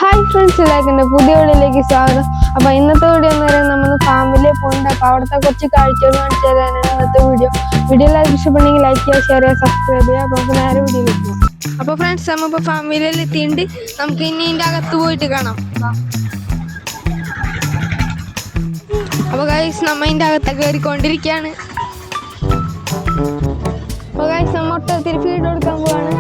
Hi friends, എല്ലാവർക്കും പുതിയ വീഡിയോയിലേക്ക് സ്വാഗതം. അപ്പോൾ ഇന്നത്തെ വീഡിയോ എന്ന് പറയുന്നത് നമ്മൾ ഫാമിലി പോകുന്നുണ്ട്. അപ്പോൾ അവിടുത്തെ കുറച്ച് കാഴ്ചകൾ കാണിച്ചു തരാനാണ് ഇന്നത്തെ വീഡിയോ. എല്ലാവർക്കും ഇഷ്ടപ്പെട്ടെങ്കിൽ ലൈക്ക് ചെയ്യുക, ഷെയർ ചെയ്യുക, സബ്സ്ക്രൈബ് ചെയ്യുക. അപ്പോൾ നമുക്ക് നേരെ വീഡിയോയിലേക്ക് പോകാം. അപ്പോൾ ഫ്രണ്ട്സ്, നമ്മളിപ്പോൾ ഫാമിലിയിൽ എത്തിയിട്ടുണ്ട്. നമുക്ക് ഇനി ഇതിൻ്റെ അകത്ത് പോയിട്ട് കാണാം. അപ്പോൾ ഗൈസ്, നമ്മൾ ഇതിൻ്റെ അകത്ത് കയറിക്കൊണ്ടിരിക്കുകയാണ്. അപ്പോൾ ഗൈസ്, നമ്മൾ ഒട്ടത്തിൽ ഫീഡ് കൊടുക്കാൻ പോവാണ്.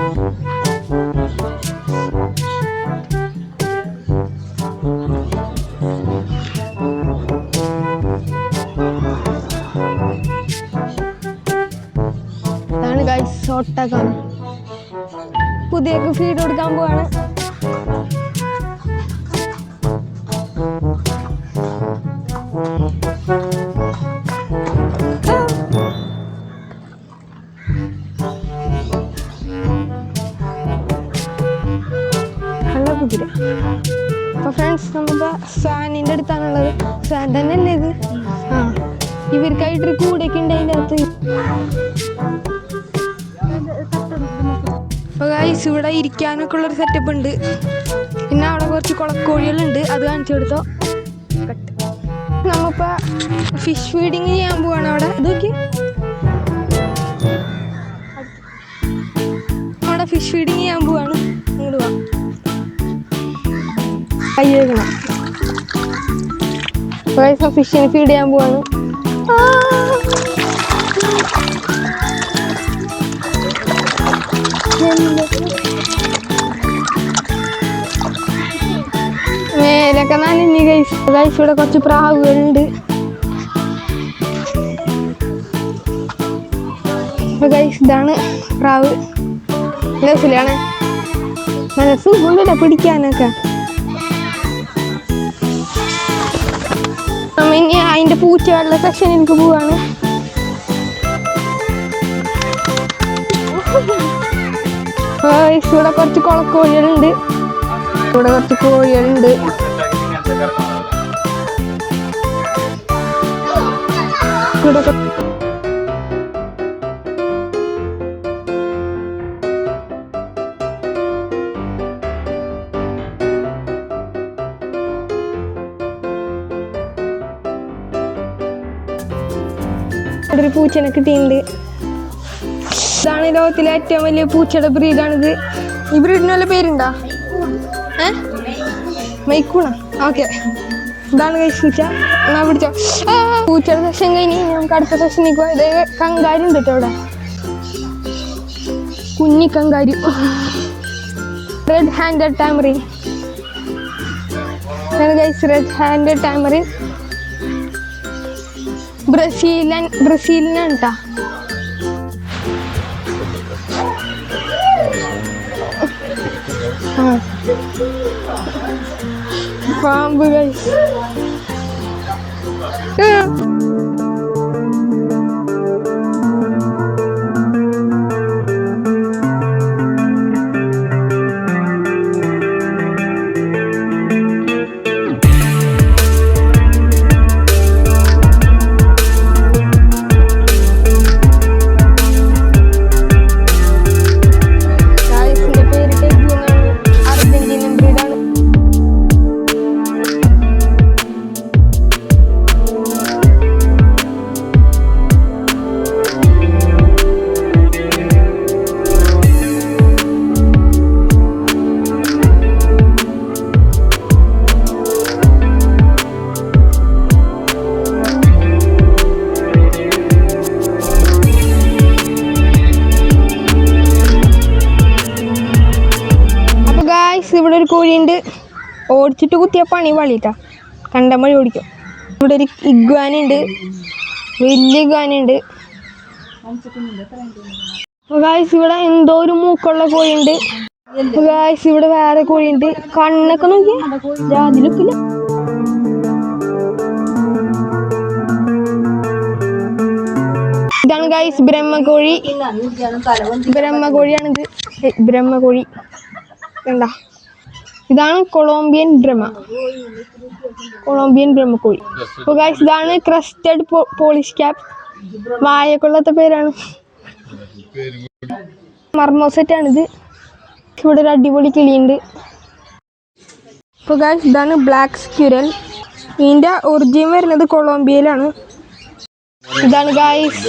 ഇതാണ് ഗൈസ് ഒട്ടകം. പുതിയ ഫീഡ് കൊടുക്കാൻ പോവാണ്. കുതിര. അപ്പൊ ഫ്രണ്ട്സ്, നമ്മളിപ്പോ ഫാനിന്റെ അടുത്താണുള്ളത്. ഫാൻ തന്നെ അല്ലേ ഇത്? ആ, ഇവർക്കായിട്ടൊരു കൂടെയൊക്കെ ഉണ്ട് അതിൻ്റെ അകത്ത്. അപ്പൊ ഗൈസ്, ഇവിടെ ഇരിക്കാനൊക്കെ ഉള്ളൊരു സെറ്റപ്പ് ഉണ്ട്. പിന്നെ അവിടെ കുറച്ച് കുളക്കോഴികളുണ്ട്, അത് കാണിച്ചു കൊടുത്തോ. നമ്മളിപ്പോ ഫിഷ് ഫീഡിങ് ചെയ്യാൻ പോവാണ്. അവിടെ നോക്കി, അവിടെ ഫിഷ് ഫീഡിങ് ചെയ്യാൻ പോവാണ്. ഇങ്ങോട്ട് പോവാം. കയ്യേക്കണം. ഫിഷിന് ഫീഡ് ചെയ്യാൻ പോവാണ്. മേലൊക്കെ നനഞ്ഞ് ഗൈസ്. ഇവിടെ കുറച്ച് പ്രാവുകളുണ്ട്. ഗൈസ്, ഇതാണ് പ്രാവ്. രസിലാണ്, നല്ല സുഖമുണ്ടല്ലോ പിടിക്കാനൊക്കെ. ഇനി അതിന്റെ പൂച്ചകളുടെ സെക്ഷനിലേക്ക് പോവാണ്. ഇവിടെ കുറച്ച് കുളക്കോഴികളുണ്ട്. ഇവിടെ കുറച്ച് കോഴികളുണ്ട്. ഇവിടെ ഒരു പൂച്ചനെ കിട്ടിയിട്ടുണ്ട്. ഇതാണ് ലോകത്തിലെ ഏറ്റവും വലിയ പൂച്ചയുടെ ബ്രീഡാണിത്. ഈ ബ്രീഡിന് വല്ല പേരുണ്ടോ? മൈക്കൂണ. ഓക്കെ, ഇതാണ് പൂച്ച. എന്നാ പിടിച്ചോ. പൂച്ചയുടെ സെഷൻ കഴിഞ്ഞ് നമുക്ക് അടുത്ത സെഷനിലേക്ക് പോയത്. കങ്കാരി ഉണ്ട് കേട്ടോ ഇവിടെ, കുഞ്ഞി kangaroo. Red handed tamarin. Red handed tamarin ബ്രസീലിനാണ് കേട്ടാ. പാമ്പ് ഗൈസ്. ഇവിടെ ഒരു കോഴിയുണ്ട്. ഓടിച്ചിട്ട് കുത്തിയ പണി പള്ളിട്ടാ, കണ്ടമഴി ഓടിക്കും. ഇവിടെ ഒരു ഇഗ്വാനുണ്ട്, വലിയ ഇഗ്വാനുണ്ട്. ഗായ്സ്, ഇവിടെ എന്തോ ഒരു മൂക്കുള്ള കോഴിയുണ്ട്. ഗായ്സ്, ഇവിടെ വേറെ കോഴിയുണ്ട്. കണ്ണൊക്കെ നോക്കിയാ അതിലൊക്കില്ല. ഇതാണ് ഗായ്സ് ബ്രഹ്മകോഴി. ബ്രഹ്മകോഴിയാണിത്. ബ്രഹ്മകോഴി കണ്ട. ഇതാണ് കൊളംബിയൻ ബ്രഹ്മകോഴി. അപ്പോൾ ഗൈസ്, ഇതാണ് ക്രസ്റ്റഡ് പോളിഷ് ക്യാപ്പ്. വായക്കൊള്ളത്തെ പേരാണ്. മർമോസെറ്റാണിത്. ഇവിടെ ഒരു അടിപൊളി കിളിയുണ്ട്. അപ്പോൾ ഗൈസ് ഇതാണ് ബ്ലാക്ക് സ്ക്യൂരൽ. ഇതിൻ്റെ ഒറിജിൻ വരുന്നത് കൊളംബിയയിലാണ്. ഇതാണ് ഗൈസ്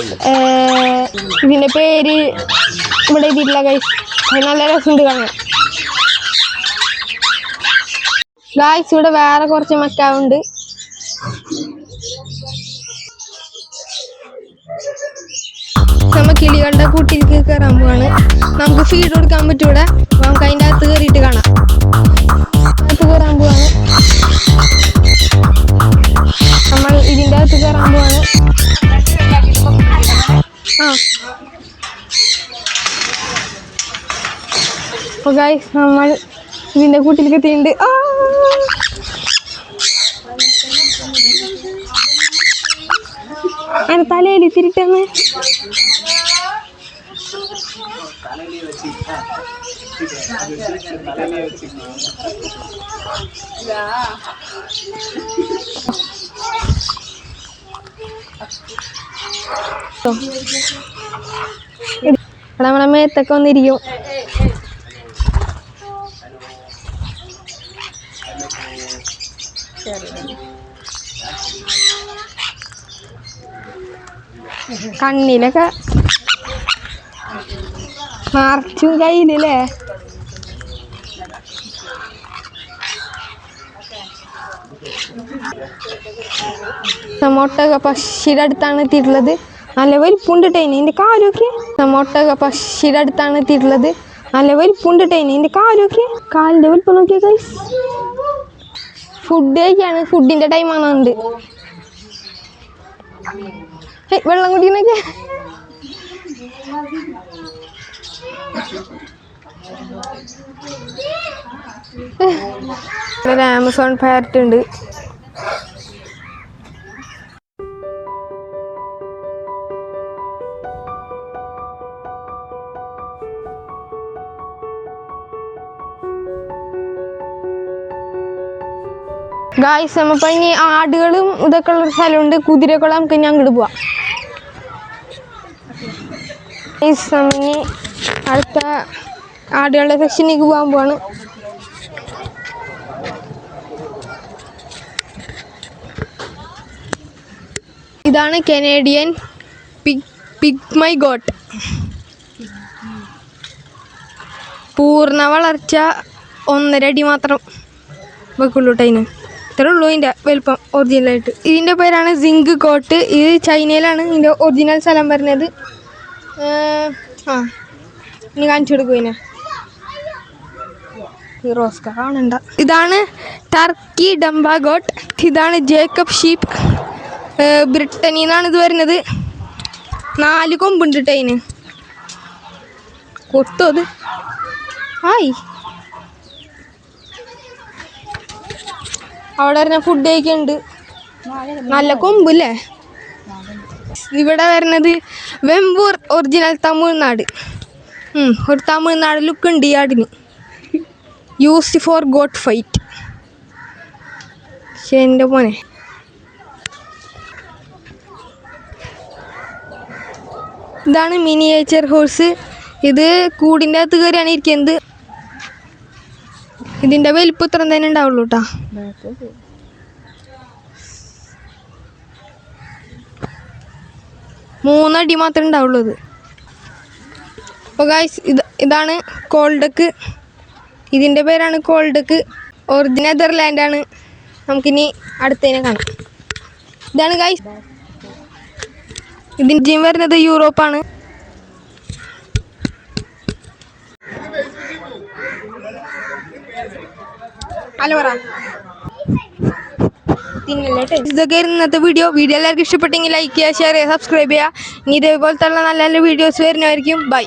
ഇതിൻ്റെ പേര് ഇവിടെ എഴുതിയിട്ടില്ല ഗൈസ്. നല്ല രസമുണ്ട് കാണാൻ. ഗൈസ് ഇവിടെ വേറെ കുറച്ച് മക്കാവുണ്ട്. നമ്മ കിളികളുടെ കൂട്ടിലേക്ക് കയറാൻ പോവാണ്. നമുക്ക് ഫീഡ് കൊടുക്കാൻ പറ്റൂടെ, നമുക്ക് അതിൻ്റെ അകത്ത് കയറിയിട്ട് കാണാം. അകത്ത് കയറാൻ പോവാണ്. നമ്മൾ ഇതിൻ്റെ അകത്ത് കയറാൻ പോവാണ്. അപ്പോൾ ഗൈസ് നമ്മൾ ഇതിൻ്റെ കൂട്ടിലേക്ക് എത്തിയിട്ടുണ്ട്. അതിന് തലയിൽ തിരിട്ടെന്ന് നമ്മളെ മേത്തൊക്കെ വന്നിരിക്കും. കണ്ണിലൊക്കെ നിറച്ചും കയ്യിലല്ലേ. ഒട്ടക പക്ഷിയുടെ അടുത്താണ് എത്തിയിട്ടുള്ളത്. നല്ല വലിപ്പുണ്ടിട്ടേന് ഇതിൻ്റെ കാലൊക്കെ. ഒട്ടക പക്ഷിയുടെ അടുത്താണ് എത്തിയിട്ടുള്ളത്. നല്ല വലിപ്പുണ്ടിട്ടേന് ഇതിൻ്റെ കാലൊക്കെ. കാലിൻ്റെ വലിപ്പം നോക്കിയ ഗൈസ്. ഫുഡ് കഴിക്കാണ്. ഫുഡിൻ്റെ ടൈം ആണെന്നുണ്ട്. വെള്ളം കുടിക്കുന്നൊക്കെ ഒരു ആമസോൺ പാരറ്റ് ഉണ്ട്. ഗായ്സ് നമ്മളിപ്പോൾ ഇനി ആടുകളും ഇതൊക്കെ ഉള്ളൊരു സ്ഥലമുണ്ട്, കുതിരക്കുളം. നമുക്ക് ഇനി അങ്ങോട്ട് പോവാം. ഇനി അടുത്ത ആടുകളുടെ സെക്ഷനിലേക്ക് പോകാൻ പോവാണ്. ഇതാണ് കനേഡിയൻ പിഗ്മൈ ഗോട്ട്. പൂർണ്ണ വളർച്ച 1.5 അടി മാത്രം വെക്കുള്ളൂ ടൈന്. ഇത്രേ ഉള്ളൂ ഇതിൻ്റെ വലുപ്പം ഒറിജിനലായിട്ട്. ഇതിൻ്റെ പേരാണ് സിങ്ക് കോട്ട്. ഇത് ചൈനയിലാണ് ഇതിൻ്റെ ഒറിജിനൽ സ്ഥലം വരുന്നത്. ഇനി കാണിച്ചു കൊടുക്കും ഇതിനെ. റോസ്ക കാണണ്ട. ഇതാണ് ടർക്കി ഡംബ ഗോട്ട്. ഇതാണ് ജേക്കബ് ഷീപ്പ്. ബ്രിട്ടനിൽ നിന്നാണ് ഇത് വരുന്നത്. 4 കൊമ്പുണ്ട് ടൈന്. കൊത്തോ അത്. ആയി അവിടെ വരുന്ന ഫുഡ് കഴിക്കുന്നുണ്ട്. നല്ല കൊമ്പല്ലേ. ഇവിടെ വരുന്നത് വെമ്പൂർ ഒറിജിനൽ തമിഴ്നാട്. ഒരു തമിഴ്നാട് ലുക്ക് ഉണ്ട് ഈ ആടിന്. Used for got fight. പക്ഷെ എൻ്റെ മോനെ ഇതാണ് മിനിയേച്ചർ ഹോഴ്സ്. ഇത് കൂടിൻ്റെ അകത്ത് കയറിയാണ് ഇരിക്കുന്നത്. ഇതിൻ്റെ വലിപ്പം ഇത്ര തന്നെ ഉണ്ടാവുള്ളൂ കേട്ടോ. 3 അടി മാത്രമേ ഉണ്ടാവുള്ളൂ ഇത്. അപ്പോൾ ഗൈസ് ഇതാണ് കോൾഡക്ക്. ഇതിൻ്റെ പേരാണ് കോൾഡക്ക്. ഒറിജിനൽ നെതർലാൻഡാണ്. നമുക്കിനി അടുത്തതിനെ കാണാം. ഇതാണ് ഗൈസ്. ഇതിൻ്റെ വരുന്നത് യൂറോപ്പാണ്. ഹലോ പറ. ഇതൊക്കെ ഇന്നത്തെ വീഡിയോ. എല്ലാവർക്കും ഇഷ്ടപ്പെട്ടെങ്കിൽ ലൈക്ക് ചെയ്യുക, ഷെയർ ചെയ്യുക, സബ്സ്ക്രൈബ് ചെയ്യുക. ഇനി ഇതേപോലത്തെ നല്ല നല്ല വീഡിയോസ് വരുന്നതായിരിക്കും. ബൈ.